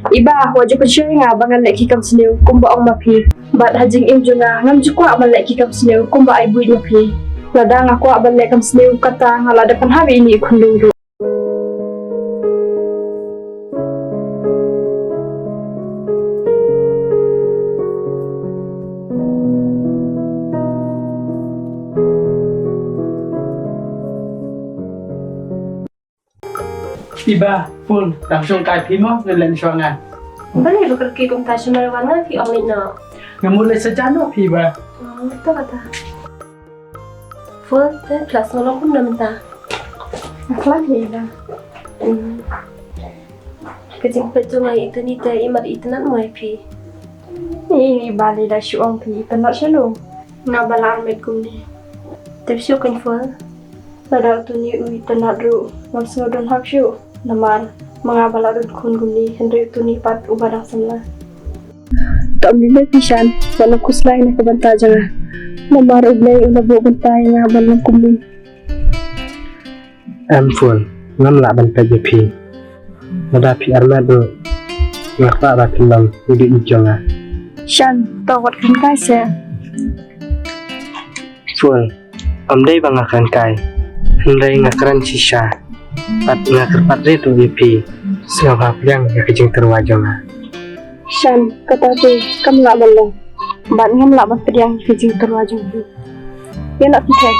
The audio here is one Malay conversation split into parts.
Iba, wajib percaya nga bangan lek kikam seniw kumba ang mapi. Bat hajing imjo nga ngam jukwa amal lek kikam seniw kumba ay buit mapi. Lada nga ko abal lek kam seniw kata nga lada pan hari ini ikun lulu. Iba, full, langsung kay Pimo, nilang siya nga. Balik bakal kay kung tayo marawana fi online na. Nga mulai sa Jano, Iba. Ito kata. Full, plus nolong pun naman ta. Aklan hila. Kajing peto nga ito ni ta imar ito na mo fi. Ini bali da syuang pi tanak syalo. Nga balar med kumni. Tapi siya kan full. Lada tu ni ui tanak ru. Ngam sengodon hap syu. Namar mga balarud kun kumni henry tu ni pat ubadang semla. Tak boleh pisan, walau kuslay na kabanta jangan. Namar ublay ulabo bantay nga balang kumni. Full, ngam la banta jepi. Nada pi armado. Ngakta rakilam, udi ijo nga. Shan, tawat kan kaya. Full, day bangakan kay. Henday ngakaran sisa. Pat ngakar reto jepi. Sengapa yang kajing terwajo nga. Shan, kata tu, kam la balong. Bat ngam la bat priang fijing terwajung. Ya nak fikir.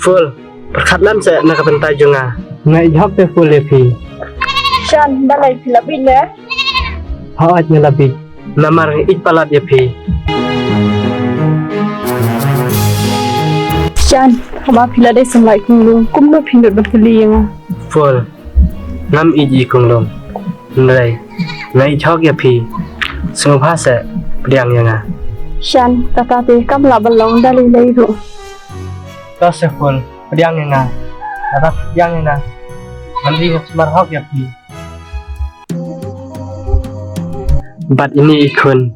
Full, perkatlan saya nak bentar juga. Nak jawab te full lepi. Shan, balai filapin ya. Hawat nya lebih. Namar it palat jepi. Shan, hama pila dai semlai kunglung, kumno pindut berkeli yang. Full, ngam iji kunglung. Ndai, ngai chok jepi. Semua bahasa pedang yang. Shan, kata te kam la balong dalai lai ru. Tas full, pedang yang. Kata pedang yang. Mandi semar hok jepi. Bat ini ikun,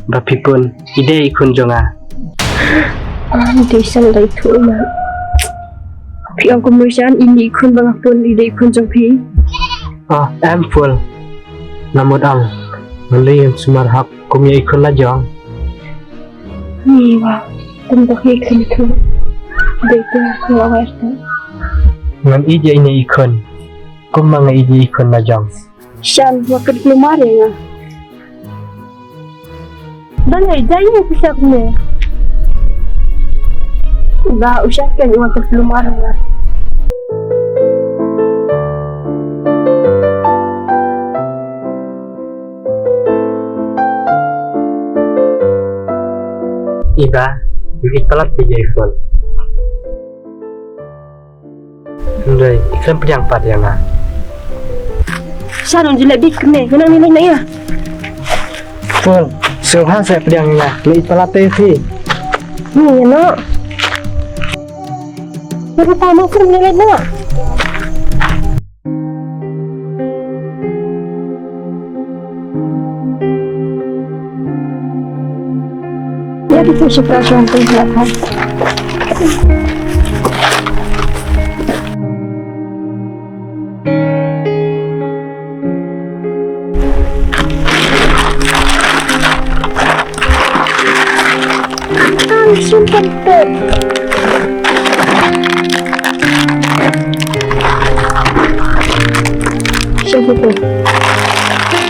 bapi pun ide ikun jonga. Di sana lai tu ma. Pi ang kemudian ini ikun bangapun ide ikun jong pi. Full. Namud ang mandi semar hok kumya ikun la jong. Ni wa, tembok ikun tu. Deta ngawarta. Ngam ije ini ikun. Kumanga ije ikun la jong. Shan, waktu lumar ya. Balai jaya bisa kene. Ba usahkan waktu lumar ya. Iba, bibit pelat di iPhone. Ndai, iklan pedang pat yang ah. Shan, jelek dik kene. Kena ni nak ya. Full, semua saya pedang yang ah. Bibit pelat TV. Ni no. Baru tahu film ni no. Ya kita syukur syukur belakang. Simpan tu. Siapa tu?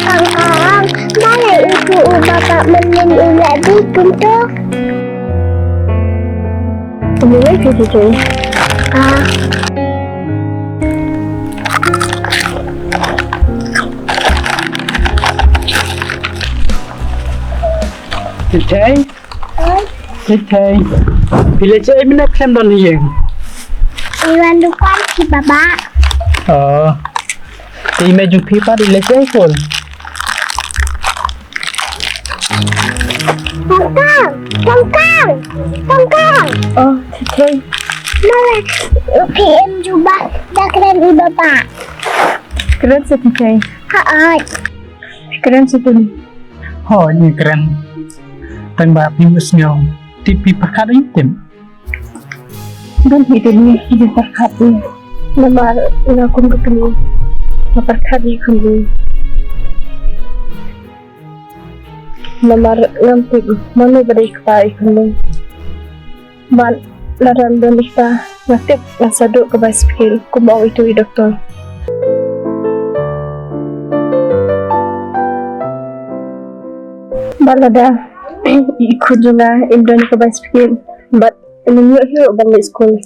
Kang, balai ibu bapak menin ulat dukun tu. Kemudian kita tu. Cicai. Cicai. Bila cicai mina klem don ni yang. Iwan dukan si baba. Ime jumpi pa di cicai pun. Kang. Oh, cicai. Malah PM jubah dah keren i bapa. Keren sa cicai. Haat. Keren sa tu. Ni keren. Tang ba pimus nyong. Tipi pakat item. dan hidupnya hidup berkatnya. Namar ngakun berkeni, memperkati kembali. Namar ngampik mana beri kepai kembali. Man laran dan kita ngatip ngasaduk ke baspikir kumbau itu doktor. Balada ikut juga Indon ke baspikir, but menyuk hiu balik sekolah.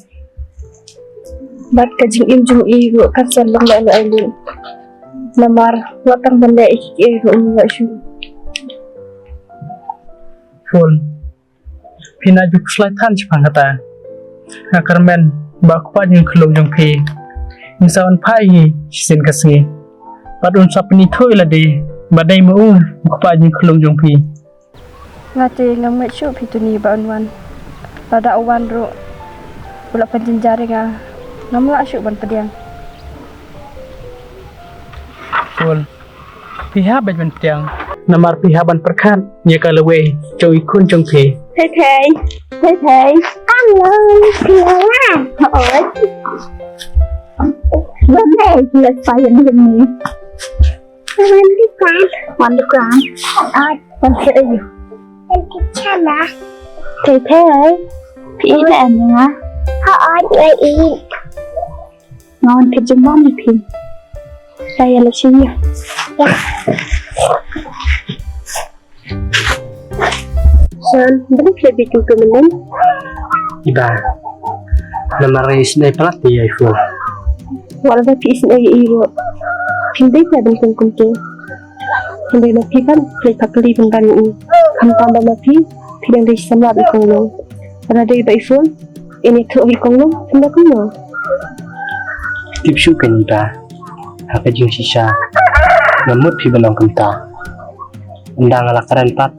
But kajing imjum iru kansel lemah ailin. Namar watang benda iki iru umwa syu. Full Pina juk slide tan chipang kata Akarmen bak pa jing klong jong pi Misawan pai sin kasngi Padun sapni thoi la de badai mu pa jing klong jong pi Ngate ngamet syu pituni ba onwan. Pada awan ro pula penjenjare ga ngamla syu ban pediang. Full Piha ban tiang Namar piha ban perkan Nya kalawe Joi kun jong pi Thế Con ơi, Fiona. ơi Bữa nay là phải dẫn đường này. Con đi con. con sẽ gì Em thích cha mà. thế ấy phi là anh nhá Họ người ý. ngon thì chúng mong thì đây là chi nhỉ San balik lebih juga menem Iba Namar is dai pelati ai full wala da fi isin ay iro hindi ka dan kung kunto hindi na fi kan play kakali pun kan ini kan tambah mafi pidang dari sama abi kong lo karena dari ba ifon ini to abi kong lo hindi ko mo Tip syu kan iba Haka jing sisa Namut pi balong kenta Undang ala karen pat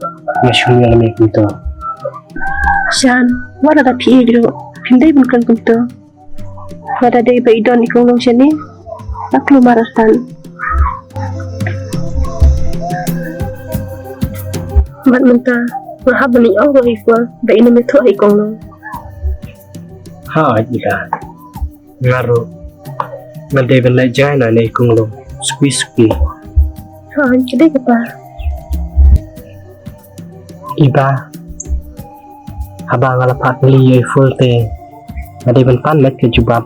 Masyung yang lemik itu San wala da fi iro hindi pun kan kunto wala dari ba idon ikong lo sini aku maratan Mat menta mahab ni Allah ifwa ba ini meto ay kong lo Ha iba Ngaru Ngadai benai jana na ikung lo Squee ha jadi apa Iba Abang alapak li yai full te Ngadai ben panet ke jubab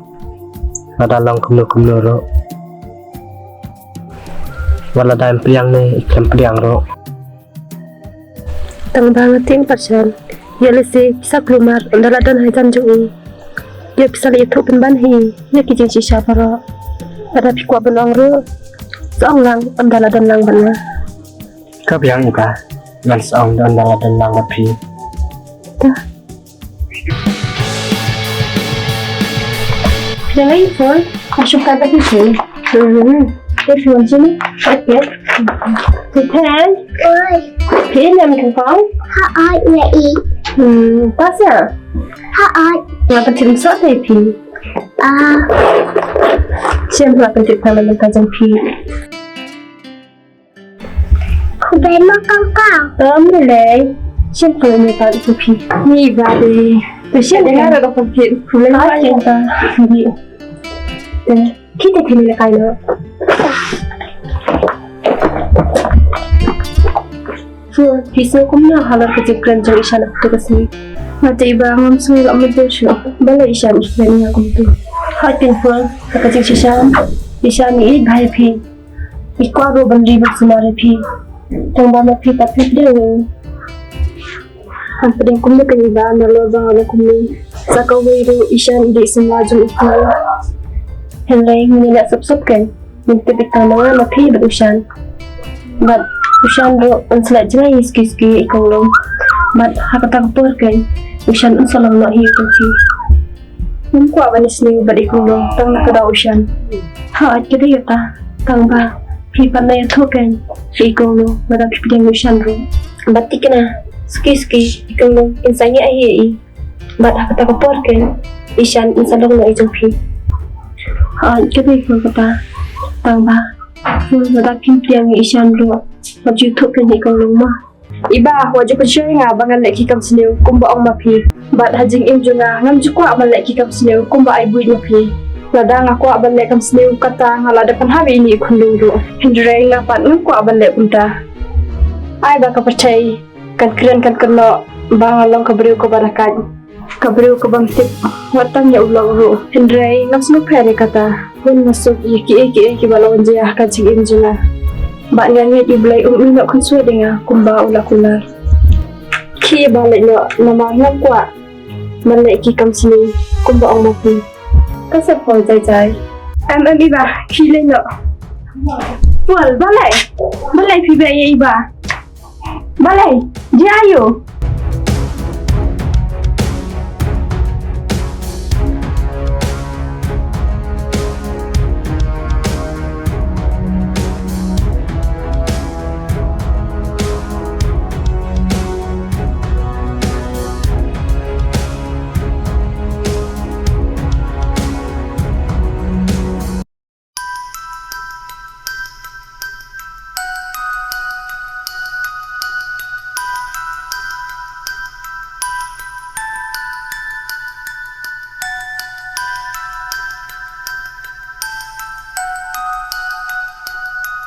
Nada long kumno ro Wala daim priang ne iklam priang ro tang banget ting pasal ya lesi bisa keluar undala dan haitan jui ya bisa lihat open ban hi ya kijing sisa para ada pikwa benang ro seorang undala dan lang bana Ka priang iba Ngan saong dan dala dan lang api Jangan phone masuk kata itu Phone sini oke Thế Ôi, thế làm thành phóng họ người ý. Bác à Họ là cần chỉnh sót này thì xem là cần chỉnh thằng mình cần chỉnh thì không biết nó con. tóm này lấy xem tôi mình cần chỉnh thì như vậy thì tôi xem để ngay là đọc phần chuyện không lấy nói chuyện ta gì khi thì mình là cái nữa Fur, kisah kumna halar kecikran jang isyan aku kasih. Mati iba ngam sungai lak medel syo. Bala isyan isyan aku tu. Hai tin fur, kecik sisyan. Isyan ni bhai phi. Ikwa ro bandi bersemara phi. Tang bama phi tapi dia. Ham pedeng kumna kan iba nalo bang ala kumni. Sakawi ro isyan di semua jung ikwa. Henlai ngini nak sub kan. Minta bitang mga na phi berusyan. But Ushan ro unsla jai ski ikong lo mat hakatang porken ushan unsalang no hi to fi Mungkwa banis ni bad ikong lo tang nakada ushan ha at kada yata tang ba fi panay token fi ikong lo madam pipidang ushan ro batik na ski ikong lo insanya ai mat hakatang porken ishan unsalang no ijong fi ha at kada ikong kata tang ba madam pipidang ishan ro Wajib tu kan ikong rumah. Iba wajib percaya ngah bangan lagi kam sendiri kumba ong mapi. Bat hajing im junga ngam jukwa balek ki kam sneu kumba ai buit mapi. Ladang aku balek kam sneu kata ngala depan hari ini kundu. Hindre ngapat ngakwa balek punta. Ai ba ka percaya kan keren kan kena bang along kabriu ko barakat. Kabriu ko bang tip watang ya ulang ru. Hindre ngam sneu pere kata. Pun masuk iki balon jia kajing im junga. Bat nganget iblai minok kan suwe denga kumba ula kular. Ki balik no nama ngakwa balik ki kam sini kumba ong mapi. Kasap pol jai. Em iba ki le no. Wal balai pi be iba. Balai, dia ayo.